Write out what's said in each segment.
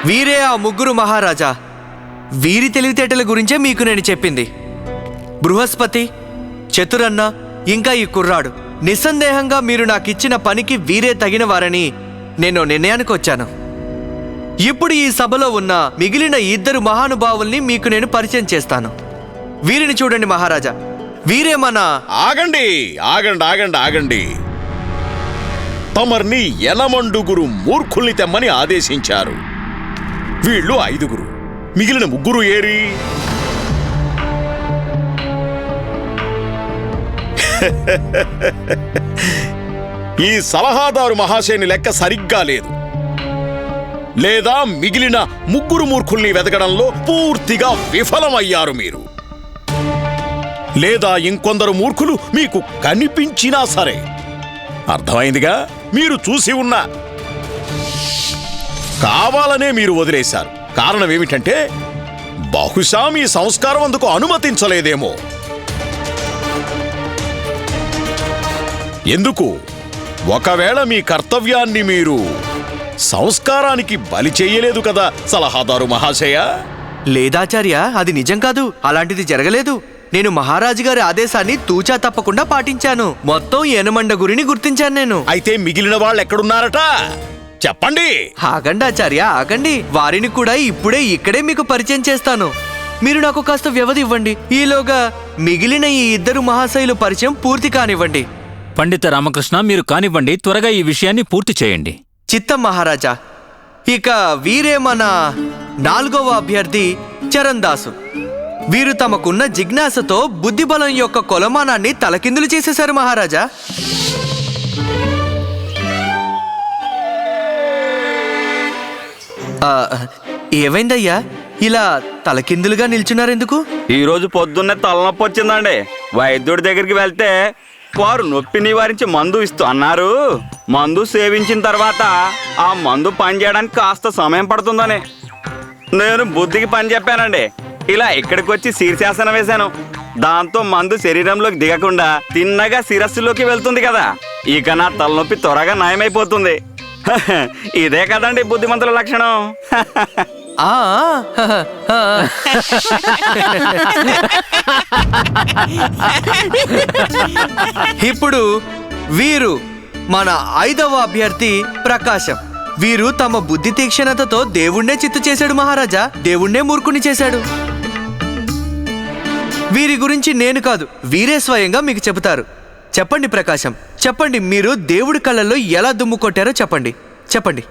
వీరే ఆ ముగ్గురు మహారాజా. వీరి తెలివితేటల గురించే మీకు నేను చెప్పింది. బృహస్పతి, చతురన్న, ఇంకా ఈ కుర్రాడు. నిస్సందేహంగా మీరు నాకిచ్చిన పనికి వీరే తగిన వారని నేను నిర్ణయానికి వచ్చాను. ఇప్పుడు ఈ సభలో ఉన్న మిగిలిన ఇద్దరు మహానుభావుల్ని మీకు నేను పరిచయం చేస్తాను. వీరిని చూడండి మహారాజా. వీరే మన... ఆగండి ఆగండి ఆగండి ఆగండి. తమర్ని ఎనమండుగురు మూర్ఖుల్ని తెమ్మని ఆదేశించారు. వీళ్ళు 5గురు. మిగిలిన 3 ఏరి? ఈ సలహాదారు మహాశయుని లెక్క సరిగ్గా లేదు. లేదా మిగిలిన 3 మూర్ఖుల్ని వెతకడంలో పూర్తిగా విఫలమయ్యారు మీరు. లేదా ఇంకొందరు మూర్ఖులు మీకు కనిపించినా సరే. అర్థమైందిగా? మీరు చూసి ఉన్నా కావాలనే మీరు వదిలేశారు. కారణం ఏమిటంటే బహుశా మీ సంస్కారం అందుకు అనుమతించలేదేమో. ఎందుకు? ఒకవేళ మీ కర్తవ్యాన్ని మీరు సంస్కారానికి బలి చేయలేదు కదా సలహాదారు మహాశయ? లేదాచార్య, అది నిజం కాదు. అలాంటిది జరగలేదు. నేను మహారాజు గారి ఆదేశాన్ని తూచా తప్పకుండా పాటించాను. మొత్తం ఎనమండగురిని గుర్తించాను నేను. అయితే మిగిలిన వాళ్ళు ఎక్కడున్నారట చెప్పండి. ఆగండి ఆచార్య, ఆగండి. వారిని కూడా ఇప్పుడే ఇక్కడే మీకు పరిచయం చేస్తాను. మీరు నాకు కాస్త వ్యవధి ఇవ్వండి. ఈలోగా మిగిలిన ఈ ఇద్దరు మహాశయులు పరిచయం పూర్తి కానివ్వండి. పండిత రామకృష్ణ, మీరు కానివ్వండి. త్వరగా ఈ విషయాన్ని పూర్తి చేయండి. చిత్తం మహారాజా. ఇక వీరే మన 4వ అభ్యర్థి చరణ్ దాసు. వీరు తమకున్న జిజ్ఞాసతో బుద్ధిబలం యొక్క కొలమానాన్ని తలకిందులు చేసేశారు మహారాజా. ఏమైందయ్యా, ఇలా తలకిందులుగా నిల్చున్నారెందుకు? ఈరోజు పొద్దున్నే తలనొప్పి వచ్చిందండి. వైద్యుడి దగ్గరికి వెళ్తే వారు నొప్పి నివారించి మందు ఇస్తూ అన్నారు. మందు సేవించిన తర్వాత ఆ మందు పనిచేయడానికి కాస్త సమయం పడుతుందని నేను బుద్ధికి పని చెప్పానండి. ఇలా ఇక్కడికి వచ్చి శీర్షాసనం వేశాను. దాంతో మందు శరీరంలోకి దిగకుండా తిన్నగా శిరస్సులోకి వెళ్తుంది కదా. ఇక నా తలనొప్పి త్వరగా నయమైపోతుంది. ఇదే కదండి బుద్ధిమంతుల లక్షణం. ఇప్పుడు వీరు మన 5వ అభ్యర్థి ప్రకాశం. వీరు తమ బుద్ధి తీక్షణతతో దేవుణ్ణే చిత్తు చేశాడు మహారాజా. దేవుణ్ణే మూర్ఖుని చేశాడు. వీరి గురించి నేను కాదు, వీరే స్వయంగా మీకు చెబుతారు. చెప్పండి ప్రకాశం, చెప్పండి. మీరు దేవుడి కళ్ళల్లో ఎలా దుమ్ము కొట్టారో చెప్పండి. చెప్పండి.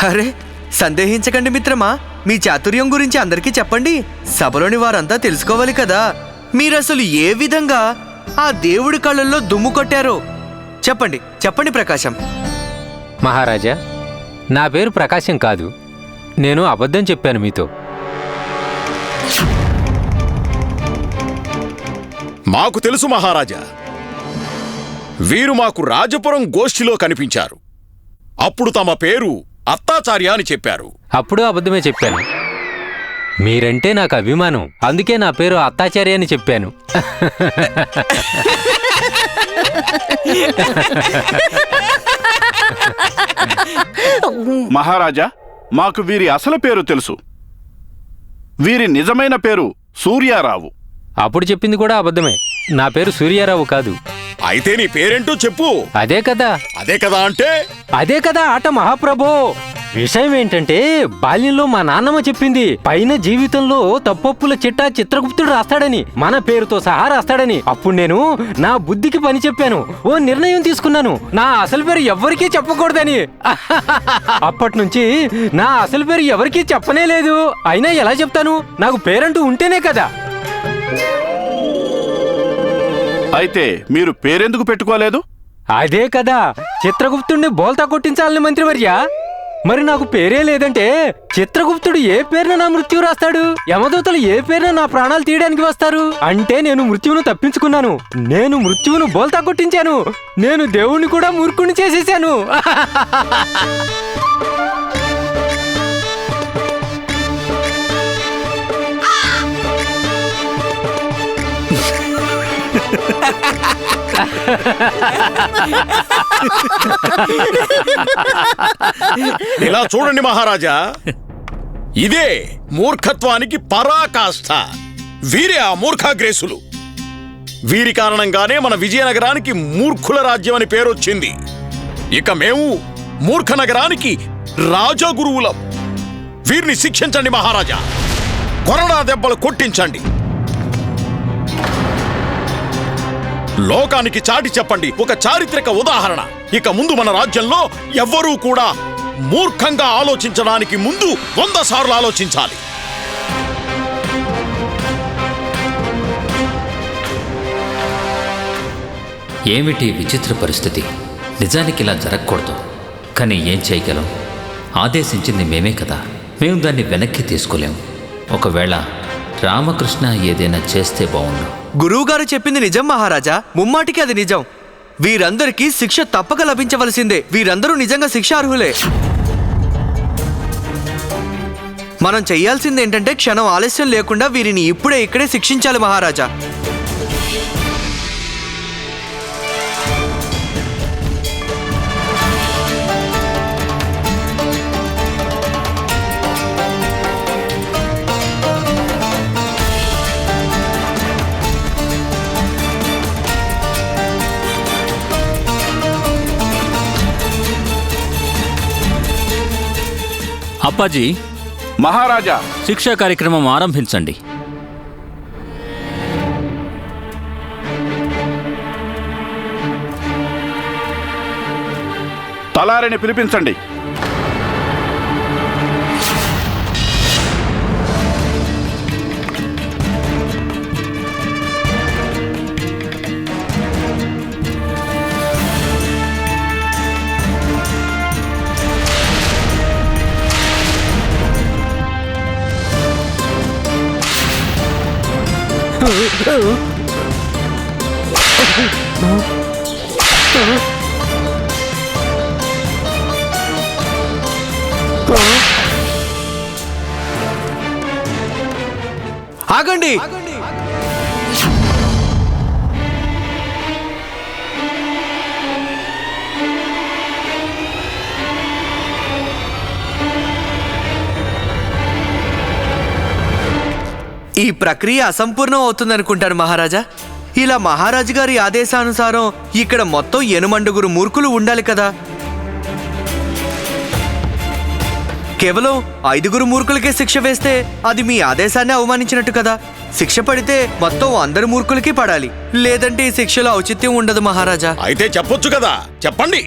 అరే, సందేహించకండి మిత్రమా. మీ చాతుర్యం గురించి అందరికీ చెప్పండి. సభలోని వారంతా తెలుసుకోవాలి కదా. మీరసలు ఏ విధంగా ఆ దేవుడి కళ్ళల్లో దుమ్ము కొట్టారో చెప్పండి. చెప్పండి ప్రకాశం. మహారాజా, నా పేరు ప్రకాశం కాదు. నేను అబద్ధం చెప్పాను మీతో. మాకు తెలుసు మహారాజా. వీరు మాకు రాజపురం గోష్ఠిలో కనిపించారు. అప్పుడు తమ పేరు అత్తాచార్య అని చెప్పారు. అప్పుడు అబద్ధమే చెప్పాను. మీరంటే నాకు అభిమానం, అందుకే నా పేరు అత్తాచార్య అని చెప్పాను. మహారాజా, మాకు వీరి అసలు పేరు తెలుసు. వీరి నిజమైన పేరు సూర్యారావు. అప్పుడు చెప్పింది కూడా అబద్ధమే. నా పేరు సూర్యారావు కాదు. అయితే నీ పేరేంటో చెప్పు. అదే కదా. అదే కదా అంటే? అదే కదా ఆట మహాప్రభో. విషయం ఏంటంటే, బాల్యంలో మా నాన్నమ్మ చెప్పింది, పైన జీవితంలో తప్పొప్పుల చిట్టా చిత్రగుప్తుడు రాస్తాడని, మన పేరుతో సహా రాస్తాడని. అప్పుడు నేను నా బుద్ధికి పని చెప్పాను. ఓ నిర్ణయం తీసుకున్నాను, నా అసలు పేరు ఎవ్వరికీ చెప్పకూడదని. అప్పటి నుంచి నా అసలు పేరు ఎవరికీ చెప్పనే లేదు. అయినా ఎలా చెప్తాను? నాకు పేరంటూ ఉంటేనే కదా. అయితే మీరు పేరెందుకు పెట్టుకోలేదు? అదే కదా, చిత్రగుప్తుడిని బోల్తా కొట్టించాలని మంత్రివర్య. మరి నాకు పేరే లేదంటే చిత్రగుప్తుడు ఏ పేరున నా మృత్యు రాస్తాడు? యమదూతలు ఏ పేరున నా ప్రాణాలు తీయడానికి వస్తారు? అంటే నేను మృత్యువును తప్పించుకున్నాను. నేను మృత్యువును బోల్తా కొట్టించాను. నేను దేవుణ్ణి కూడా మూర్ఖుని చేసేశాను. ఇలా చూడండి మహారాజా, ఇదే మూర్ఖత్వానికి పరాకాష్ఠ. వీరే ఆ మూర్ఖాగ్రేసులు. వీరి కారణంగానే మన విజయనగరానికి మూర్ఖుల రాజ్యం అని పేరొచ్చింది. ఇక మేము మూర్ఖ నగరానికి రాజగురువులం. వీరిని శిక్షించండి మహారాజా, కొరడా దెబ్బలు కొట్టించండి. లోకానికి చాటి చెప్పండి ఒక చారిత్రక ఉదాహరణ. ఇక ముందు మన రాజ్యంలో ఎవ్వరూ కూడా మూర్ఖంగా ఆలోచించడానికి ముందు 100 సార్లు ఆలోచించాలి. ఏమిటి విచిత్ర పరిస్థితి? నిజానికి ఇలా జరగకూడదు, కానీ ఏం చేయగలం? ఆదేశించింది మేమే కదా, మేము దాన్ని వెనక్కి తీసుకోలేం. ఒకవేళ రామకృష్ణ ఏదైనా చేస్తే బాగుండు. గురువుగారు చెప్పింది నిజం మహారాజా, ముమ్మాటికి అది నిజం. వీరందరికీ శిక్ష తప్పక లభించవలసిందే. వీరందరూ నిజంగా శిక్షార్హులే. మనం చెయ్యాల్సింది ఏంటంటే క్షణం ఆలస్యం లేకుండా వీరిని ఇప్పుడే ఇక్కడే శిక్షించాలి మహారాజా. అప్పాజీ, మహారాజా, శిక్షా కార్యక్రమం ఆరంభించండి. తలారిని పిలిపించండి. ఆగండి. ఈ ప్రక్రియ అసంపూర్ణం అవుతుందనుకుంటాను మహారాజా. ఇలా మహారాజు గారి ఆదేశానుసారం ఇక్కడ మొత్తం 8 మూర్ఖులు ఉండాలి కదా. కేవలం 5 మూర్ఖులకే శిక్ష వేస్తే అది మీ ఆదేశాన్ని అవమానించినట్టు కదా. శిక్ష పడితే మొత్తం 100 మూర్ఖులకి పడాలి, లేదంటే ఈ శిక్షలో ఔచిత్యం ఉండదు మహారాజా. అయితే చెప్పొచ్చు కదా, చెప్పండి.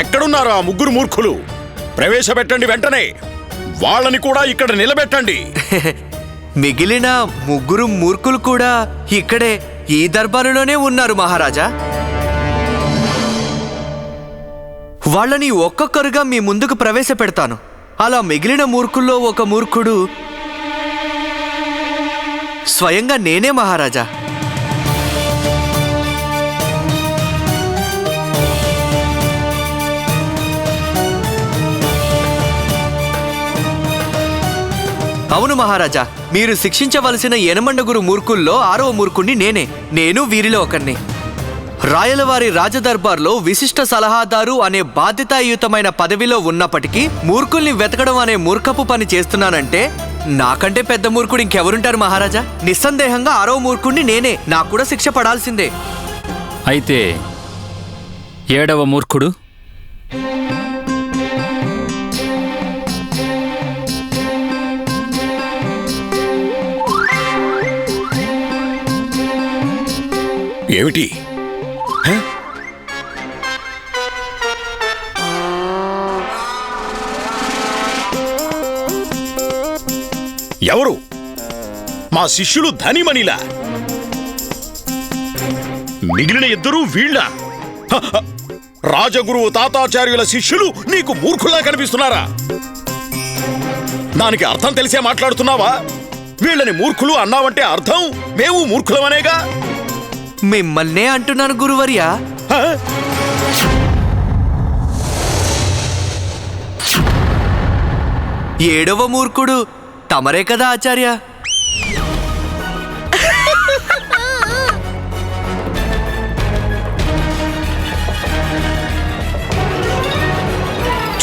ఎక్కడున్నారు ఆ 3 మూర్ఖులు? ప్రవేశపెట్టండి వెంటనే. వాళ్ళని కూడా ఇక్కడ నిలబెట్టండి. మిగిలిన 3 మూర్ఖులు కూడా ఇక్కడే ఈ దర్బారులోనే ఉన్నారు మహారాజా. వాళ్ళని ఒక్కొక్కరుగా మీ ముందుకు ప్రవేశపెడతాను. అలా మిగిలిన మూర్ఖుల్లో ఒక మూర్ఖుడు స్వయంగా నేనే మహారాజా. అవును మహారాజా, మీరు శిక్షించవలసిన 8 మూర్ఖుల్లో 6వ మూర్ఖుణ్ణి నేనే. నేను వీరిలో ఒకరిని. రాయలవారి రాజదర్బార్లో విశిష్ట సలహాదారు అనే బాధ్యతాయుతమైన పదవిలో ఉన్నప్పటికీ మూర్ఖుల్ని వెతకడం అనే మూర్ఖపు పని చేస్తున్నానంటే నాకంటే పెద్ద మూర్ఖుడు ఇంకెవరుంటారు మహారాజా? నిస్సందేహంగా 6వ మూర్ఖుణ్ణి నేనే. నాకు కూడా శిక్ష పడాల్సిందే. అయితే 7వ మూర్ఖుడు? ఏమిటి? ఎవరు? మా శిష్యులు ధనిమణిలా? మిగిలిన 2 వీళ్ళ? రాజగురువు తాతాచార్యుల శిష్యులు నీకు మూర్ఖుల్లా కనిపిస్తున్నారా? దానికి అర్థం తెలిసే మాట్లాడుతున్నావా? వీళ్ళని మూర్ఖులు అన్నావంటే అర్థం మేము మూర్ఖులమనేగా. మిమ్మల్నే అంటున్నాను గురువర్యా. 7వ మూర్ఖుడు తమరే కదా ఆచార్య.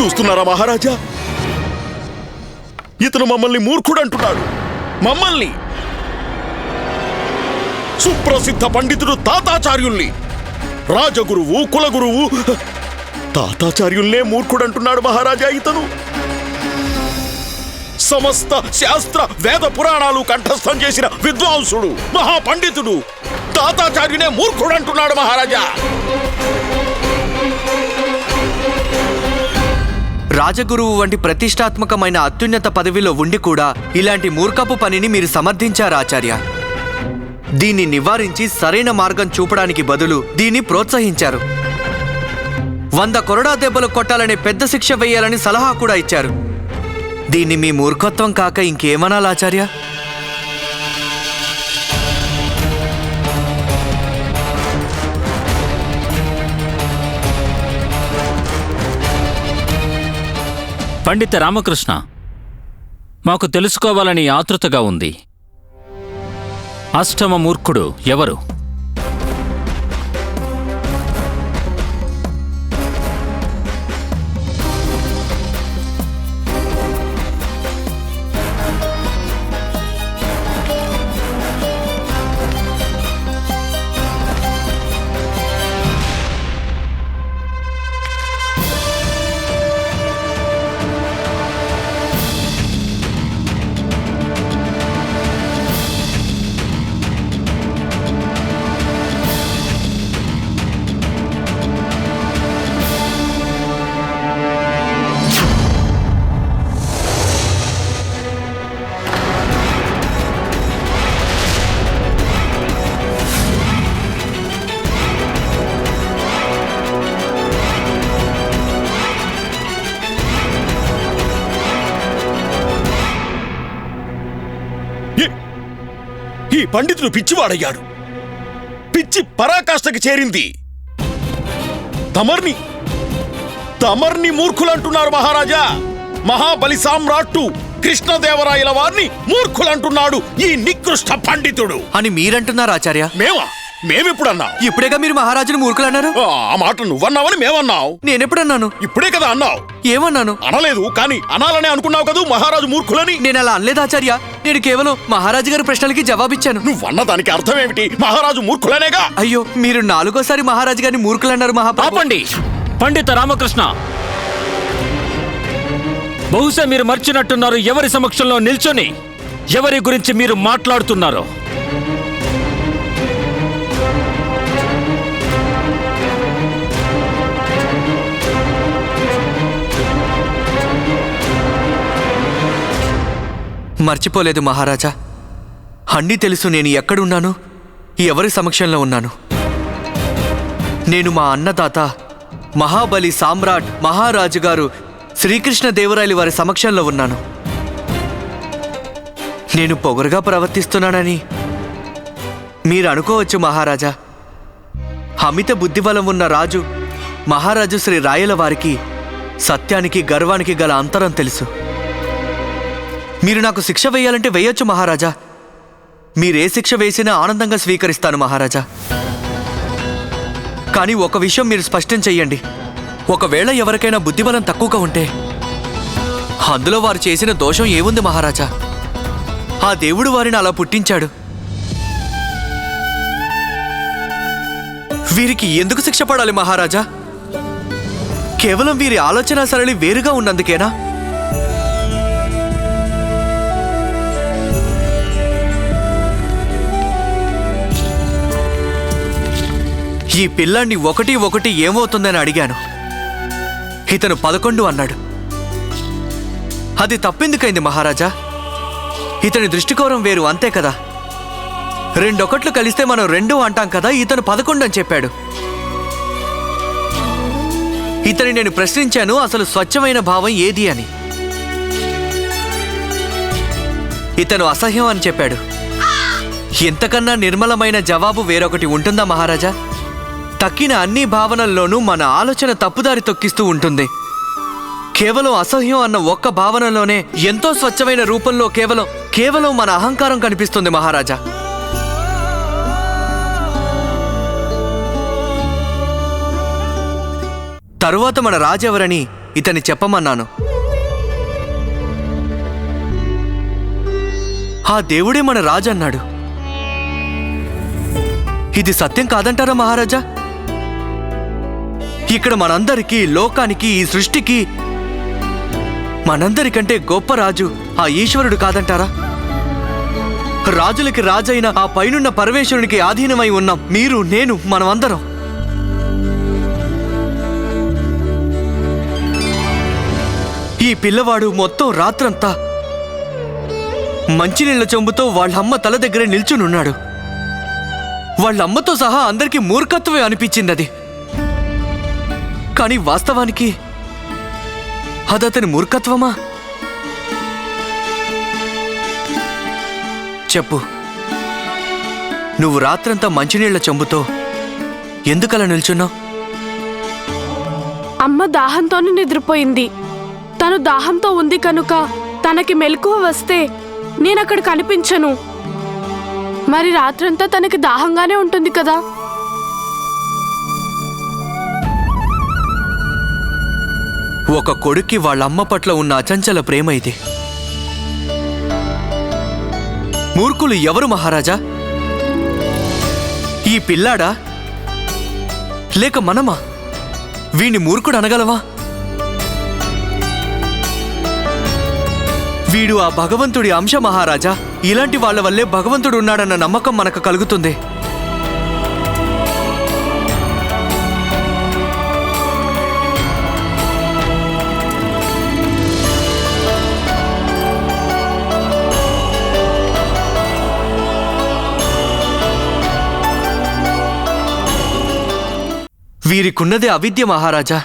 చూస్తున్నారా మహారాజా? ఇతను మమ్మల్ని మూర్ఖుడంటున్నాడు. మమ్మల్ని, సుప్రసిద్ధ పండితుడు తాతాచార్యుల్ని, రాజగురువు, కులగురువు తాతాచార్యుల్నే మూర్ఖుడంటున్నాడు మహారాజా. ఇతను సమస్త శాస్త్ర వేద పురాణాలు కంఠస్థం చేసిన విద్వాంసుడు, మహాపండితుడు తాతాచార్యునే మూర్ఖుడంటున్నాడు మహారాజా. రాజగురువు వంటి ప్రతిష్టాత్మకమైన అత్యున్నత పదవిలో ఉండి కూడా ఇలాంటి మూర్ఖపు పనిని మీరు సమర్థించారు ఆచార్య. దీన్ని నివారించి సరైన మార్గం చూపడానికి బదులు దీన్ని ప్రోత్సహించారు. 100 కొరడా దెబ్బలు కొట్టాలనే పెద్ద శిక్ష వేయాలని సలహా కూడా ఇచ్చారు. దీన్ని మీ మూర్ఖత్వం కాక ఇంకేమనాలి ఆచార్య? పండిత రామకృష్ణ, మాకు తెలుసుకోవాలని ఆతృతగా ఉంది. అష్టమ మూర్ఖుడు ఎవరు? ఈ పండితుడు పిచ్చివాడయ్యాడు. పిచ్చి పరాకాష్ఠకి చేరింది. తమర్ని మూర్ఖులంటున్నారు మహారాజా. మహాబలి సామ్రాట్టు కృష్ణదేవరాయల వారిని మూర్ఖులంటున్నాడు ఈ నికృష్ట పండితుడు అని మీరంటున్నారు ఆచార్య. మేమెప్పుడన్నావు? ఇప్పుడేగా మీరు మహారాజును మూర్ఖులు అన్నారు. ఆ మాట నువ్వన్నావని మేమన్నావు. నేనెప్పుడన్నాను? ఇప్పుడే కదా అన్నావు. ఏమన్నాను? అనలేదు, కానీ అనాలనే అనుకున్నావు కదా మహారాజు మూర్ఖులని. నేను అలా అనలేదు ఆచార్య. నేను కేవలం మహారాజు గారి ప్రశ్నలకి జవాబిచ్చాను. నువ్వన్న దానికి అర్థం ఏమిటి? మహారాజు మూర్ఖులనేగా. అయ్యో, మీరు 4గోసారి మహారాజు గారిని మూర్ఖులు అన్నారు మహాప్రభు. ఆపండి పండిత రామకృష్ణ. బహుశా మీరు మర్చినట్టున్నారు ఎవరి సమక్షంలో నిల్చొని ఎవరి గురించి మీరు మాట్లాడుతున్నారో. మర్చిపోలేదు మహారాజా. అన్నీ తెలుసు నేను ఎక్కడున్నాను, ఎవరి సమక్షంలో ఉన్నాను. నేను మా అన్నదాత మహాబలి సామ్రాట్ మహారాజు గారు శ్రీకృష్ణదేవరాయలు వారి సమక్షంలో ఉన్నాను. నేను పొగరుగా ప్రవర్తిస్తున్నానని మీరు అనుకోవచ్చు మహారాజా. అమిత బుద్ధిబలం ఉన్న రాజు మహారాజు శ్రీ రాయల వారికి సత్యానికి గర్వానికి గల అంతరం తెలుసు. మీరు నాకు శిక్ష వేయాలంటే వేయొచ్చు మహారాజా. మీరే శిక్ష వేసినా ఆనందంగా స్వీకరిస్తాను మహారాజా. కానీ ఒక విషయం మీరు స్పష్టం చెయ్యండి. ఒకవేళ ఎవరికైనా బుద్ధిబలం తక్కువగా ఉంటే అందులో వారు చేసిన దోషం ఏముంది మహారాజా? ఆ దేవుడు వారిని అలా పుట్టించాడు. వీరికి ఎందుకు శిక్ష పడాలి మహారాజా? కేవలం వీరి ఆలోచన సరళి వేరుగా ఉన్నందుకేనా? ఈ పిల్లాన్ని 1 ఏమవుతుందని అడిగాను. ఇతను 11 అన్నాడు. అది తప్పెందుకైంది మహారాజా? ఇతని దృష్టికోణం వేరు, అంతే కదా. 2 1లు కలిస్తే మనం 2 అంటాం కదా. ఇతను 11 అని చెప్పాడు. ఇతని నేను ప్రశ్నించాను, అసలు స్వచ్ఛమైన భావం ఏది అని. ఇతను అసహ్యం అని చెప్పాడు. ఇంతకన్నా నిర్మలమైన జవాబు వేరొకటి ఉంటుందా మహారాజా? తక్కిన అన్ని భావనల్లోనూ మన ఆలోచన తప్పుదారి తొక్కిస్తూ ఉంటుంది. కేవలం అసహ్యం అన్న ఒక్క భావనలోనే ఎంతో స్వచ్ఛమైన రూపంలో కేవలం మన అహంకారం కనిపిస్తుంది మహారాజా. తరువాత మన రాజెవరని ఇతన్ని చెప్పమన్నాను. ఆ దేవుడే మన రాజు అన్నాడు. ఇది సత్యం కాదంటారా మహారాజా? ఇక్కడ మనందరికీ, లోకానికి, ఈ సృష్టికి మనందరికంటే గొప్ప రాజు ఆ ఈశ్వరుడు కాదంటారా? రాజులకి రాజైన ఆ పైనున్న పరమేశ్వరునికి ఆధీనమై ఉన్నాం మీరు, నేను, మనమందరం. ఈ పిల్లవాడు మొత్తం రాత్రంతా మంచినీళ్ల చెంబుతో వాళ్ళమ్మ తల దగ్గరే నిల్చునున్నాడు. వాళ్ళమ్మతో సహా అందరికీ మూర్ఖత్వమే అనిపించింది అది. కానీ వాస్తవానికి అదతని మూర్ఖత్వమా? చెప్పు, నువ్వు రాత్రంతా మంచినీళ్ల చెంబుతో ఎందుకలా నిల్చున్నావు? అమ్మ దాహంతోనే నిద్రపోయింది. తను దాహంతో ఉంది కనుక తనకి మెలకువ వస్తే నేనక్కడ కనిపించను. మరి రాత్రంతా తనకి దాహంగానే ఉంటుంది కదా. ఒక కొడుక్కి వాళ్ళమ్మ పట్ల ఉన్న అచంచల ప్రేమ ఇది. మూర్ఖులు ఎవరు మహారాజా? ఈ పిల్లాడా లేక మనమా? వీణ్ణి మూర్ఖుడు అనగలవా? వీడు ఆ భగవంతుడి అంశ మహారాజా. ఇలాంటి వాళ్ల వల్లే భగవంతుడు ఉన్నాడన్న నమ్మకం మనకు కలుగుతుంది. వీరికున్నదే అవిద్య మహారాజా.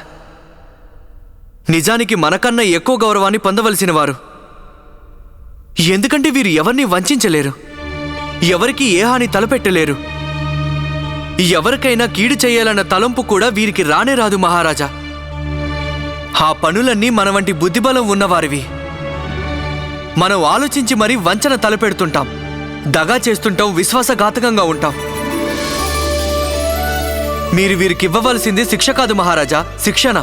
నిజానికి మనకన్నా ఎక్కువ గౌరవాన్ని పొందవలసిన వారు. ఎందుకంటే వీరు ఎవరిని వంచలేరు, ఎవరికి ఏ హాని తలపెట్టలేరు. ఎవరికైనా కీడు చేయాలన్న తలంపు కూడా వీరికి రానే రాదు మహారాజా. ఆ పనులన్నీ మన వంటి బుద్ధిబలం ఉన్నవారివి. మనం ఆలోచించి మరీ వంచన తలపెడుతుంటాం, దగా చేస్తుంటాం, విశ్వాసఘాతకంగా ఉంటాం. మీరు వీరికివ్వవలసింది శిక్ష కాదు మహారాజా, శిక్షణ.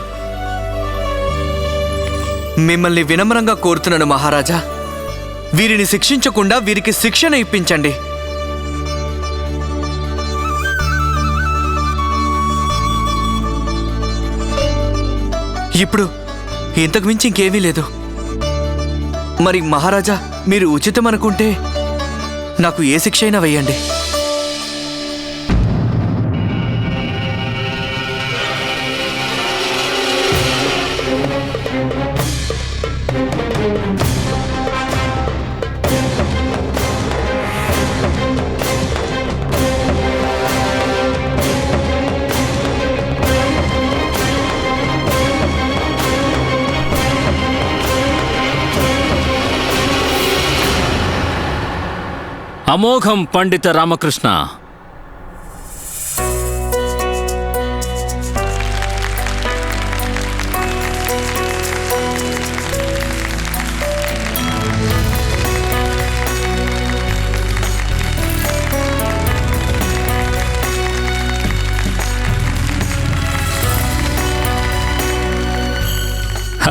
మిమ్మల్ని వినమ్రంగా కోరుతున్నాను మహారాజా, వీరిని శిక్షించకుండా వీరికి శిక్షణ ఇప్పించండి. ఇప్పుడు ఇంతకు మించి ఇంకేమీ లేదు. మరి మహారాజా, మీరు ఉచితం అనుకుంటే నాకు ఏ శిక్ష అయినా వేయండి. అమోఘం పండిత రామకృష్ణ.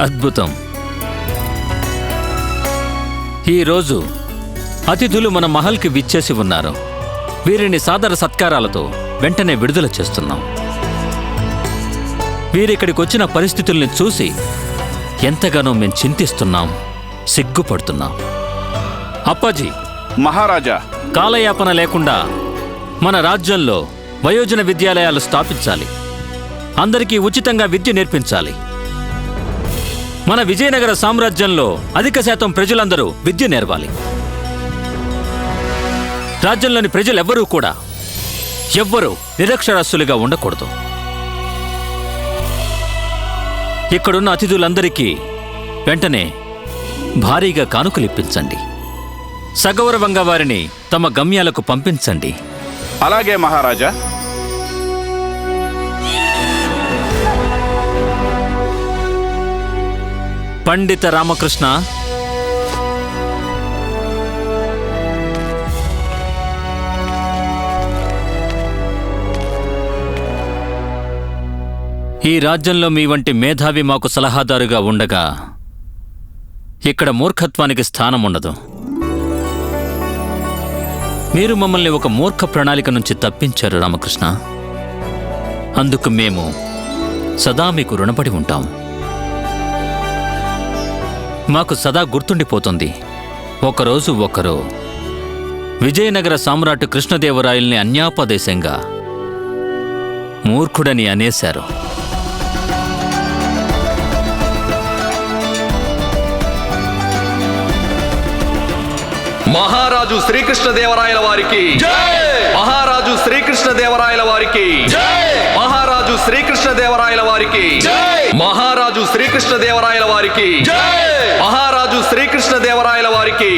అద్భుతం. ఈరోజు అతిథులు మన మహల్కి విచ్చేసి ఉన్నారు. వీరిని సాదర సత్కారాలతో వెంటనే విడుదల చేస్తున్నాం. వీరిక్కడికి వచ్చిన పరిస్థితుల్ని చూసి ఎంతగానో మేము చింతిస్తున్నాం, సిగ్గుపడుతున్నాం. అప్పాజీ, మహారాజా, కాలయాపన లేకుండా మన రాజ్యంలో వయోజన విద్యాలయాలు స్థాపించాలి. అందరికీ ఉచితంగా విద్య నేర్పించాలి. మన విజయనగర సామ్రాజ్యంలో అధిక శాతం ప్రజలందరూ విద్య నేర్వాలి. రాజ్యంలోని ప్రజలెవ్వరూ కూడా ఎవ్వరూ నిరక్షరాస్యులుగా ఉండకూడదు. ఇక్కడున్న అతిథులందరికీ వెంటనే భారీగా కానుకలిప్పించండి. సగౌరవంగా వారిని తమ గమ్యాలకు పంపించండి. అలాగే మహారాజా. పండిత రామకృష్ణ, ఈ రాజ్యంలో మీ వంటి మేధావి మాకు సలహాదారుగా ఉండగా ఇక్కడ మూర్ఖత్వానికి స్థానం ఉండదు. మీరు మమ్మల్ని ఒక మూర్ఖ ప్రణాళిక నుంచి తప్పించారు రామకృష్ణ. అందుకు మేము సదా మీకు రుణపడి ఉంటాం. మాకు సదా గుర్తుండిపోతుంది, ఒకరోజు ఒకరు విజయనగర సామ్రాట్ కృష్ణదేవరాయల్ని అన్యాపదేశంగా మూర్ఖుడని అనేశారు. మహారాజు శ్రీకృష్ణదేవరాయల వారికి మహారాజు శ్రీకృష్ణదేవరాయల వారికి మహారాజు శ్రీకృష్ణదేవరాయల వారికి మహారాజు శ్రీకృష్ణదేవరాయల వారికి మహారాజు శ్రీకృష్ణదేవరాయల వారికి